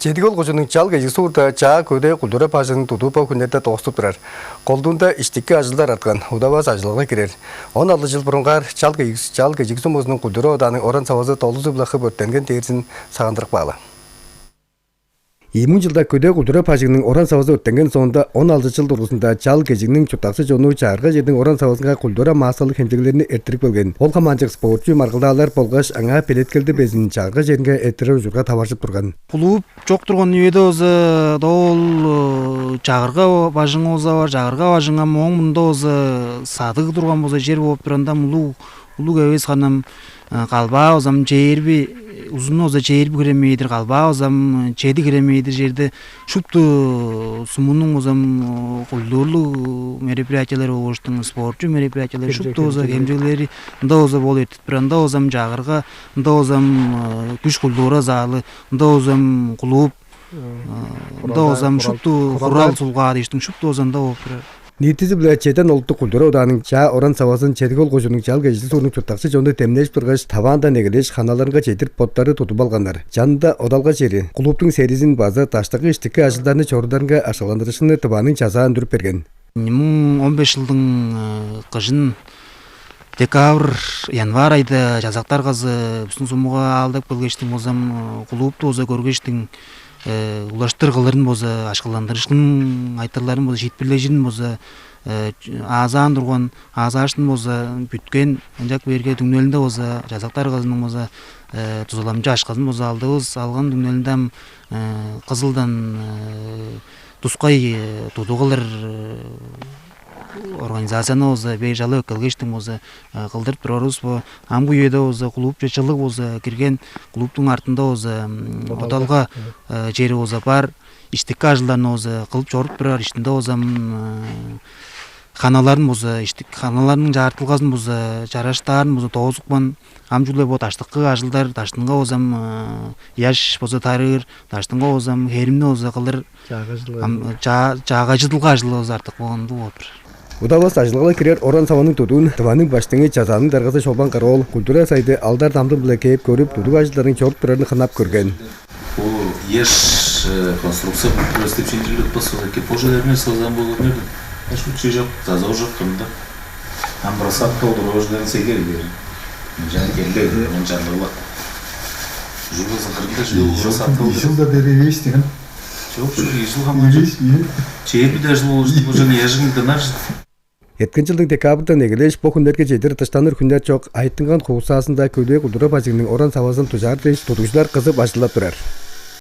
Çedigol koçunun çalgı yısurda çağa köde kuldura pajının tutupa künnette toğustup durar. Kolduğunda iştikki acılar atkan, udavaz acılığa girer. 16 yıl burungar çalgı yıksumuzun kuldura odanın oran savazı tolu zıblakı böttengen tersin sağındırık bağlı. 20 жылда көде культура пажығының оран савазы өттенген соңында 16 жыл тұрғысында чал кежігінің чутақсы жону чарғы жердің оран савазынға культура масалық хемжегілеріне әртірік бөлген. Ол қаманчық спортчу марғылдалар болғаш аңа пелеткелді безін чарғы жерінге әртірі жүрға тавашып тұрған. Клуб жоқ тұрған үйеді өзі дол чағырға бажыңа өзі бар, чағырға бажыңа моң мұнда өзі садығы тұрған өзі жер болып тұрғанда мұлу кәуес қанам қалба озам жерби uzun oza çeyir giremeydir kalba ozam çeydi giremeydir jerde şuptu sumunun ozam kulturlu meripiyatçılar oğuştun sporcu meripiyatçılar şuptu oza hemceleri da oza bol etip biranda ozam jağırga da ozam güç kultura zalı da ozam kulüp da ozam şuptu kural sulga deştin şuptu ozanda opera. Netizi bilen çeten oltu kultura odanın çağ oran savasın çetigol koşunun çal geçti sorunun çutaqsı jonda temleş birgaş tavanda negeleş xanalarına çetirip potları tutup alganlar. Janında odalga jeri klubtun serizin bazı taştagı iştiki ajıllarını çordarınga aşılandırışını tıbanın çazağın dürüp bergen. 15 жылдың қыжын декабр январ айда жазақтар қазы біздің сумуға алдап келгештің озам клубты оза көргештің улаштырғыларын боза ашқыландырышын айтарларын боза жетпірлежін боза азан тұрған азаштың боза бүткен анжак берге дүңнелінде боза жазақтар қазының боза тұзаламжы ашқазын боза алдығыз алған дүңнеліндем қызылдан тусқай тудуғылар организацияны оза бейжалы өкілгештің оза қылдырып тұрарыз бо амбу еді оза клуб жечылық оза кірген клубтың артында оза оталға жері оза бар іштіккі ажыларны оза қылып жорып тұрар іштінде озам ханаларын оза іштік ханаларының жартылғасын оза жараштарын оза тоғызықпан амжулай бо таштыққы ажылдар таштынға озам яш боза тарыр таштынға озам херимне оза қылыр жаға жыдылға ажылы оза артық болғанды отыр. Удавас ажылыға кирер оран саваның тудуын тываның баштыңы жазаның дарғасы шолбан қарол культура сайды алдар дамды біле кейіп көріп туду ажылдарын чорып тұрарын қынап көрген. Бұл еш конструкция простепченчілік басылы ке пожарный создан болған еді. Шуче жоқ, жазау жоқ қымда. Амбрасат толдырождан сегер бері. Жан келді, мен жандырла. Жылы зыңғырында жылы жылда бері естеген. Жоқ, жыл қаман. Чейбі де жыл олышты бұл жан ежіңді нар. Etken жылдың декабрда негелеш бұл күндерге жетір тыштаныр күндер жоқ айттынған қуғысасында көде құлдыра базығының оран савасын тұжар дейш тұтушылар қызып ашылап тұрар.